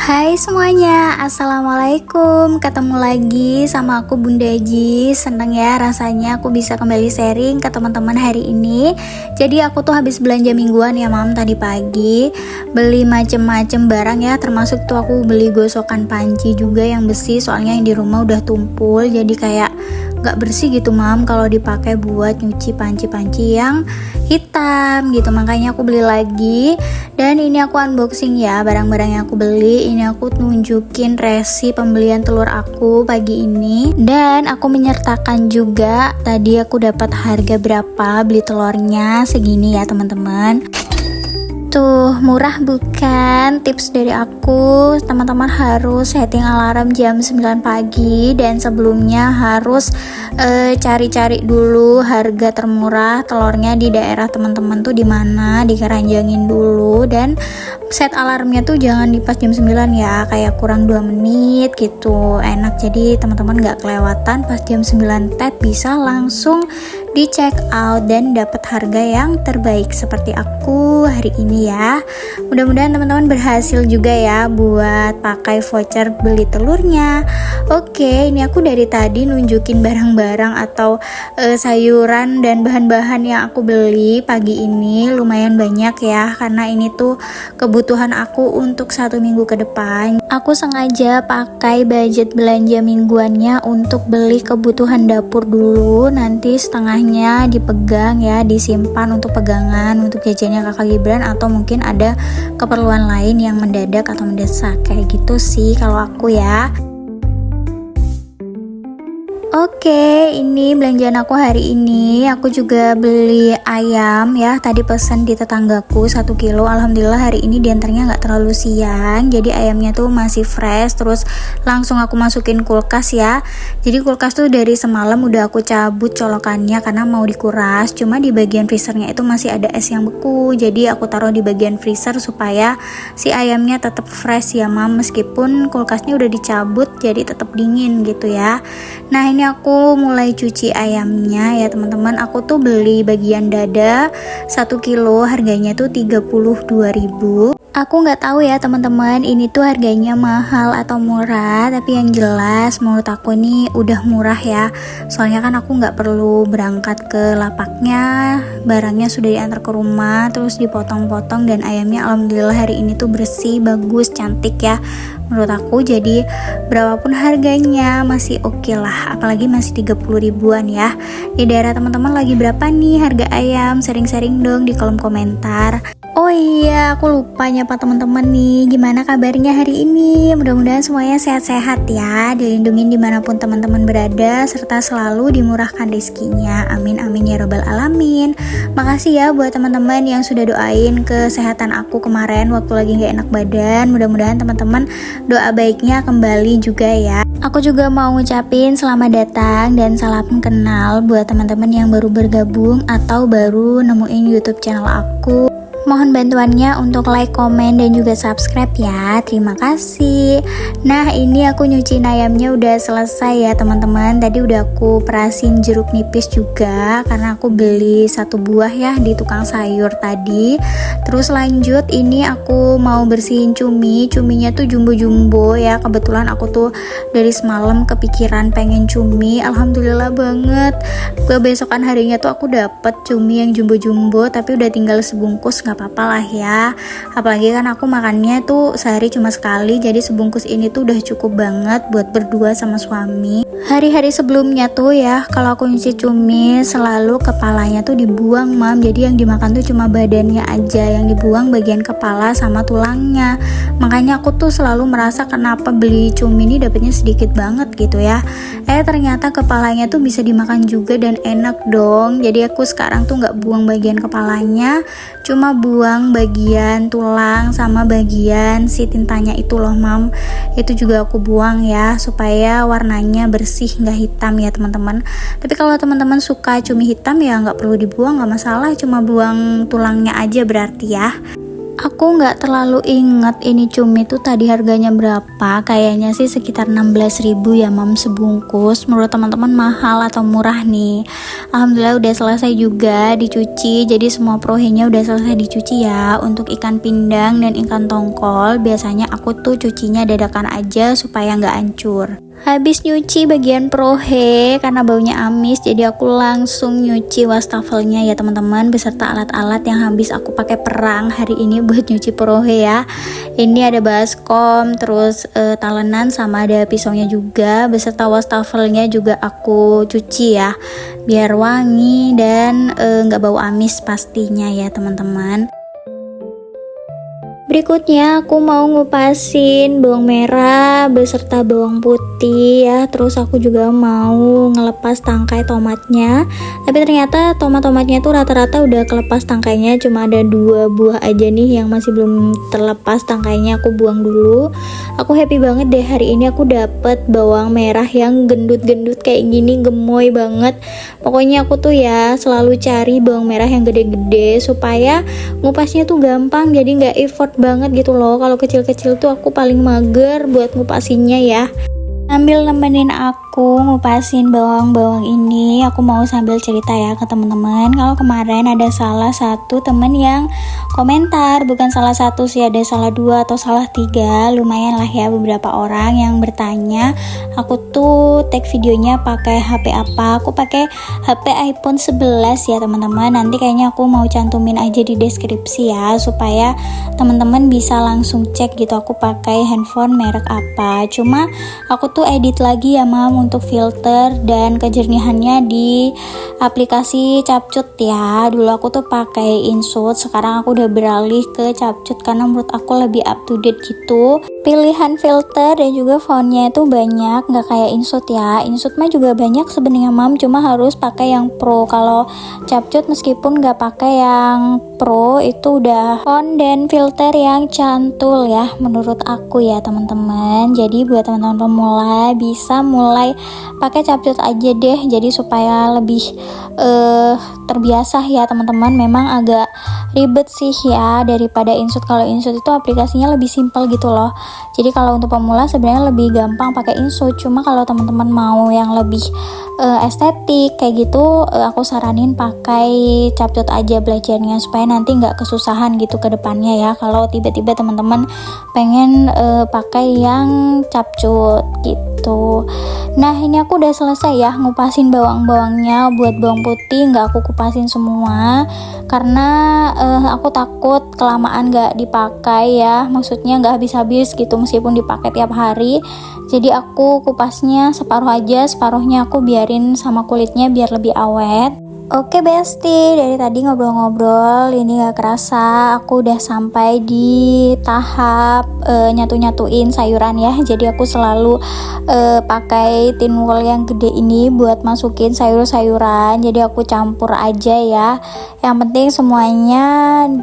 Hai semuanya, assalamualaikum. Ketemu lagi sama aku Bunda Ji. Seneng ya rasanya aku bisa kembali sharing ke teman-teman hari ini. Jadi aku tuh habis belanja mingguan ya mam tadi pagi. Beli macem-macem barang ya, termasuk tuh aku beli gosokan panci juga yang besi. Soalnya yang di rumah udah tumpul, jadi kayak gak bersih gitu mam kalau dipakai buat nyuci panci-panci yang hitam gitu. Makanya aku beli lagi. Dan ini aku unboxing ya barang-barang yang aku beli. Ini aku nunjukin resi pembelian telur aku pagi ini. Dan aku menyertakan juga tadi aku dapat harga berapa beli telurnya, segini ya teman-teman. Tuh, murah bukan? Tips dari aku, teman-teman harus setting alarm jam 9 pagi dan sebelumnya harus cari-cari dulu harga termurah telurnya di daerah teman-teman tuh di mana, dikeranjangin dulu dan set alarmnya tuh jangan di pas jam 9 ya, kayak kurang 2 menit gitu. Enak, jadi teman-teman gak kelewatan pas jam 9 tet bisa langsung di check out dan dapat harga yang terbaik seperti aku hari ini ya. Mudah-mudahan teman-teman berhasil juga ya buat pakai voucher beli telurnya. Oke, ini aku dari tadi nunjukin barang-barang atau sayuran dan bahan-bahan yang aku beli pagi ini. Lumayan banyak ya, karena ini tuh kebutuhan aku untuk 1 minggu ke depan. Aku sengaja pakai budget belanja mingguannya untuk beli kebutuhan dapur dulu, nanti setengahnya dipegang ya, disimpan untuk pegangan untuk jajannya kakak Gibran atau mungkin ada keperluan lain yang mendadak atau mendesak, kayak gitu sih kalau aku ya. Oke, ini belanjaan aku hari ini. Aku juga beli ayam ya. Tadi pesan di tetanggaku 1 kilo. Alhamdulillah hari ini diantaranya nggak terlalu siang. Jadi ayamnya tuh masih fresh. Terus langsung aku masukin kulkas ya. Jadi kulkas tuh dari semalam udah aku cabut colokannya karena mau dikuras. Cuma di bagian freezernya itu masih ada es yang beku. Jadi aku taruh di bagian freezer supaya si ayamnya tetap fresh ya mam. Meskipun kulkasnya udah dicabut, jadi tetap dingin gitu ya. Nah ini aku mulai cuci ayamnya ya teman-teman. Aku tuh beli bagian dada 1 kilo, harganya tuh 32.000. Aku nggak tahu ya teman-teman ini tuh harganya mahal atau murah, tapi yang jelas menurut aku ini udah murah ya. Soalnya kan aku nggak perlu berangkat ke lapaknya, barangnya sudah diantar ke rumah terus dipotong-potong dan ayamnya alhamdulillah hari ini tuh bersih, bagus, cantik ya menurut aku. Jadi berapapun harganya masih oke lah, apalagi masih 30 ribuan ya. Di daerah teman-teman lagi berapa nih harga ayam? Sharing-sharing dong di kolom komentar. Oh iya, aku lupa nyapa teman-teman nih. Gimana kabarnya hari ini? Mudah-mudahan semuanya sehat-sehat ya, dilindungin dimanapun teman-teman berada, serta selalu dimurahkan rezekinya. Amin amin ya robbal alamin. Makasih ya buat teman-teman yang sudah doain kesehatan aku kemarin waktu lagi gak enak badan. Mudah-mudahan teman-teman doa baiknya kembali juga ya. Aku juga mau ngucapin selamat datang dan salam kenal buat teman-teman yang baru bergabung atau baru nemuin YouTube channel aku. Mohon bantuannya untuk like, komen, dan juga subscribe ya. Terima kasih. Nah ini aku nyuciin ayamnya udah selesai ya teman-teman. Tadi udah aku perasin jeruk nipis juga karena aku beli 1 buah ya di tukang sayur tadi. Terus lanjut ini aku mau bersihin cumi. Cuminya tuh jumbo-jumbo ya. Kebetulan aku tuh dari semalam kepikiran pengen cumi. Alhamdulillah banget. Kebesokan harinya tuh aku dapet cumi yang jumbo-jumbo, tapi udah tinggal sebungkus, nggak apa-apa lah ya. Apalagi kan aku makannya tuh sehari cuma sekali, jadi sebungkus ini tuh udah cukup banget buat berdua sama suami. Hari-hari sebelumnya tuh ya, kalau aku nyuci cumi selalu kepalanya tuh dibuang mam. Jadi yang dimakan tuh cuma badannya aja, yang dibuang bagian kepala sama tulangnya. Makanya aku tuh selalu merasa kenapa beli cumi ini dapetnya sedikit banget gitu ya. Ternyata kepalanya tuh bisa dimakan juga dan enak dong. Jadi aku sekarang tuh nggak buang bagian kepalanya, cuma buang bagian tulang sama bagian si tintanya itu loh mam. Itu juga aku buang ya supaya warnanya bersih, nggak hitam ya teman-teman. Tapi kalau teman-teman suka cumi hitam ya nggak perlu dibuang, nggak masalah, cuma buang tulangnya aja berarti ya. Aku nggak terlalu inget ini cumi tuh tadi harganya berapa. Kayaknya sih sekitar 16.000 ya mam sebungkus. Menurut teman-teman mahal atau murah nih? Alhamdulillah udah selesai juga dicuci. Jadi semua prohenya udah selesai dicuci ya. Untuk ikan pindang dan ikan tongkol biasanya aku tuh cucinya dadakan aja supaya nggak hancur. Habis nyuci bagian prohe karena baunya amis, jadi aku langsung nyuci wastafelnya ya teman-teman, beserta alat-alat yang habis aku pakai perang hari ini buat nyuci prohe ya. Ini ada baskom, terus talenan, sama ada pisaunya juga, beserta wastafelnya juga aku cuci ya, biar wangi dan nggak bau amis pastinya ya teman-teman. Berikutnya aku mau ngupasin bawang merah beserta bawang putih ya. Terus aku juga mau ngelepas tangkai tomatnya. Tapi ternyata tomat-tomatnya tuh rata-rata udah kelepas tangkainya, cuma ada 2 buah aja nih yang masih belum terlepas tangkainya, aku buang dulu. Aku happy banget deh hari ini aku dapet bawang merah yang gendut-gendut kayak gini, gemoy banget. Pokoknya aku tuh ya selalu cari bawang merah yang gede-gede supaya ngupasnya tuh gampang, jadi nggak effort banget gitu loh. Kalau kecil-kecil tuh aku paling mager buat ngupasinnya ya. Sambil nemenin aku ngupasin bawang-bawang ini, aku mau sambil cerita ya ke teman-teman. Kalau kemarin ada salah satu temen yang komentar, bukan salah satu sih, ada salah 2 atau salah 3, lumayan lah ya beberapa orang yang bertanya aku tuh take videonya pakai HP apa. Aku pakai HP iPhone 11 ya teman-teman. Nanti kayaknya aku mau cantumin aja di deskripsi ya, supaya teman-teman bisa langsung cek gitu aku pakai handphone merek apa. Cuma aku tuh edit lagi ya mam untuk filter dan kejernihannya di aplikasi CapCut ya. Dulu aku tuh pakai InShot, sekarang aku udah beralih ke CapCut karena menurut aku lebih up to date gitu. Pilihan filter dan juga fontnya itu banyak, nggak kayak InShot ya. InShot mah juga banyak sebenarnya mam, cuma harus pakai yang pro. Kalau CapCut meskipun nggak pakai yang pro, itu udah font dan filter yang cantul ya menurut aku ya teman-teman. Jadi buat teman-teman pemula bisa mulai pakai CapCut aja deh, jadi supaya lebih terbiasa ya teman-teman. Memang agak ribet sih ya daripada InShot. Kalau InShot itu aplikasinya lebih simpel gitu loh. Jadi kalau untuk pemula sebenarnya lebih gampang pakai InShot. Cuma kalau teman-teman mau yang lebih estetik kayak gitu, aku saranin pakai CapCut aja belajarnya supaya nanti nggak kesusahan gitu ke depannya ya. Kalau tiba-tiba teman-teman pengen pakai yang CapCut gitu. Nah ini aku udah selesai ya ngupasin bawang-bawangnya. Buat bawang putih nggak aku kupasin semua karena aku takut kelamaan nggak dipakai ya, maksudnya nggak habis-habis gitu meskipun dipakai tiap hari. Jadi aku kupasnya separuh aja, separuhnya aku biarin sama kulitnya biar lebih awet. Oke Besti, dari tadi ngobrol-ngobrol ini gak kerasa aku udah sampai di tahap nyatu-nyatuin sayuran ya. Jadi aku selalu pakai tin wool yang gede ini buat masukin sayur-sayuran. Jadi aku campur aja ya. Yang penting semuanya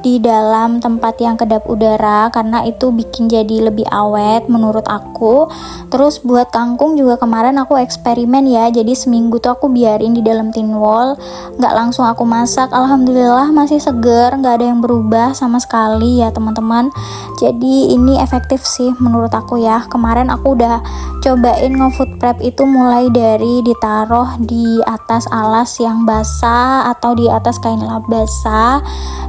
di dalam tempat yang kedap udara karena itu bikin jadi lebih awet menurut aku. Terus buat kangkung juga kemarin aku eksperimen ya. Jadi seminggu tuh aku biarin di dalam tin wool, nggak langsung aku masak. Alhamdulillah masih seger, nggak ada yang berubah sama sekali ya teman-teman. Jadi ini efektif sih menurut aku ya. Kemarin aku udah cobain nge-food prep itu mulai dari ditaruh di atas alas yang basah atau di atas kain lap basah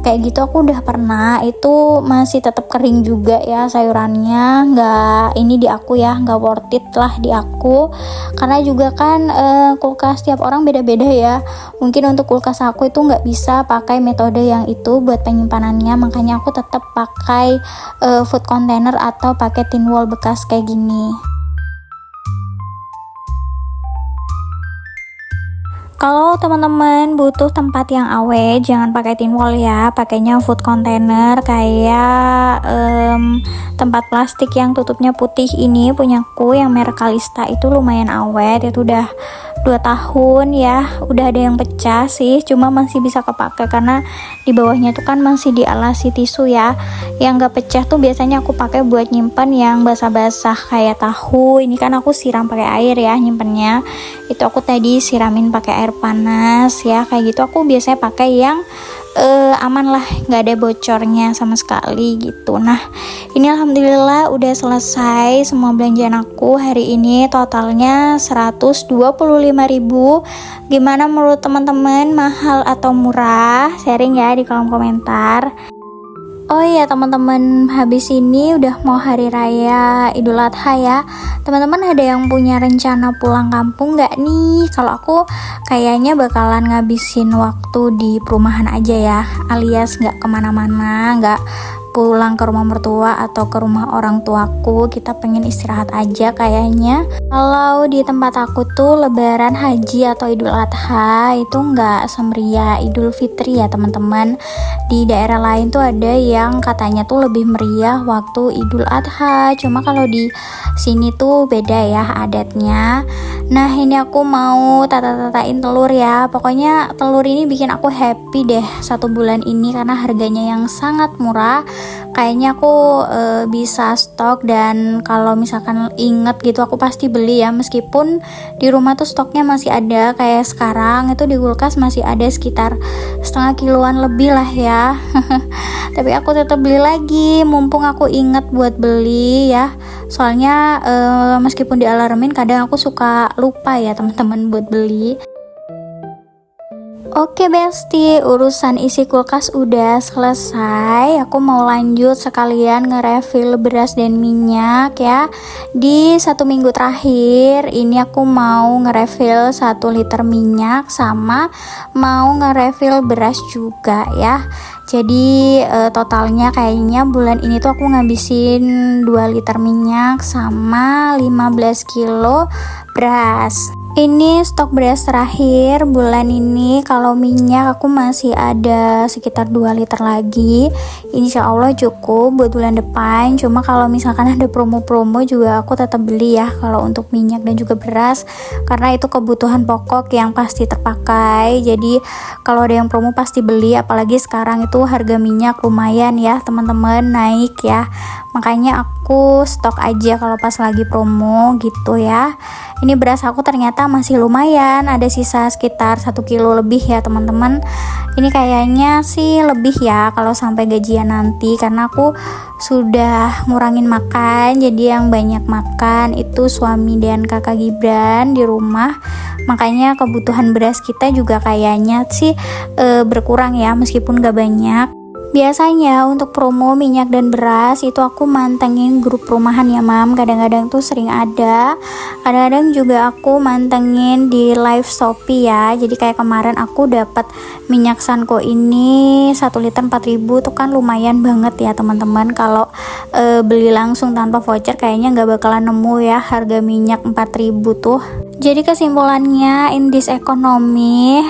kayak gitu. Aku udah pernah, itu masih tetap kering juga ya sayurannya. Nggak, ini di aku ya nggak worth it lah di aku, karena juga kan kulkas tiap orang beda-beda ya. Mungkin untuk kulkas aku itu nggak bisa pakai metode yang itu buat penyimpanannya, makanya aku tetap pakai food container atau pakai tin wool bekas kayak gini. Kalau teman-teman butuh tempat yang awet, jangan pakai tin wool ya, pakainya food container kayak tempat plastik yang tutupnya putih ini punyaku yang merek Kalista, itu lumayan awet, itu udah 2 tahun ya. Udah ada yang pecah sih, cuma masih bisa kepake karena di bawahnya tuh kan masih dialasi tisu ya. Yang gak pecah tuh biasanya aku pakai buat nyimpan yang basah-basah kayak tahu. Ini kan aku siram pakai air ya nyimpennya. Itu aku tadi siramin pakai air panas ya, kayak gitu. Aku biasanya pakai yang aman lah, nggak ada bocornya sama sekali gitu. Nah ini alhamdulillah udah selesai semua belanjaan aku hari ini, totalnya 125.000. Gimana menurut teman-teman, mahal atau murah? Sharing ya di kolom komentar. Oh iya teman-teman, habis ini udah mau hari raya Idul Adha ya. Teman-teman ada yang punya rencana pulang kampung nggak nih? Kalau aku kayaknya bakalan ngabisin waktu di perumahan aja ya, alias nggak kemana-mana, nggak pulang ke rumah mertua atau ke rumah orang tuaku. Kita pengen istirahat aja kayaknya. Kalau di tempat aku tuh lebaran haji atau Idul Adha itu nggak semeriah Idul Fitri ya teman-teman. Di daerah lain tuh ada yang katanya tuh lebih meriah waktu Idul Adha, cuma kalau di sini tuh beda ya adatnya. Nah ini aku mau tata-tatain telur ya. Pokoknya telur ini bikin aku happy deh 1 bulan ini karena harganya yang sangat murah. Kayaknya aku bisa stok, dan kalau misalkan inget gitu aku pasti beli ya. Meskipun di rumah tuh stoknya masih ada, kayak sekarang itu di kulkas masih ada sekitar setengah kiloan lebih lah ya. Tapi aku tetap beli lagi mumpung aku inget buat beli ya. Soalnya meskipun dialarmin kadang aku suka lupa ya teman-teman buat beli. Oke Besti, urusan isi kulkas udah selesai. Aku mau lanjut sekalian nge-refill beras dan minyak ya. Di 1 minggu terakhir ini aku mau nge-refill 1 liter minyak sama mau nge-refill beras juga ya. Jadi totalnya kayaknya bulan ini tuh aku ngabisin 2 liter minyak sama 15 kilo beras. Ini stok beras terakhir bulan ini. Kalau minyak aku masih ada sekitar 2 liter lagi. Insya Allah cukup buat bulan depan. Cuma kalau misalkan ada promo-promo juga aku tetap beli ya kalau untuk minyak dan juga beras, karena itu kebutuhan pokok yang pasti terpakai. Jadi kalau ada yang promo pasti beli, apalagi sekarang itu harga minyak lumayan ya teman-teman, naik ya. Makanya aku stok aja kalau pas lagi promo gitu ya. Ini beras aku ternyata masih lumayan, ada sisa sekitar 1 kilo lebih ya teman-teman. Ini kayaknya sih lebih ya kalau sampai gajian nanti, karena aku sudah ngurangin makan. Jadi yang banyak makan itu suami dan kakak Gibran di rumah. Makanya kebutuhan beras kita juga kayaknya sih berkurang ya, meskipun gak banyak. Biasanya untuk promo minyak dan beras itu aku mantengin grup rumahan ya mam, kadang-kadang tuh sering ada, kadang-kadang juga aku mantengin di live Shopee ya. Jadi kayak kemarin aku dapat minyak Sanko ini 1 liter 4.000 tuh kan lumayan banget ya teman-teman. Kalau beli langsung tanpa voucher kayaknya nggak bakalan nemu ya harga minyak 4.000 tuh. Jadi kesimpulannya, in this economy,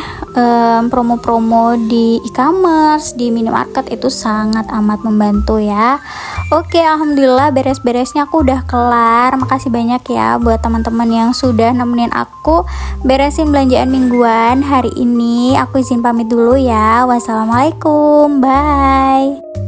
promo-promo di e-commerce, di minimarket itu sangat amat membantu ya. Oke, alhamdulillah beres-beresnya aku udah kelar. Makasih banyak ya buat teman-teman yang sudah nemenin aku beresin belanjaan mingguan hari ini. Aku izin pamit dulu ya. Wassalamualaikum, bye.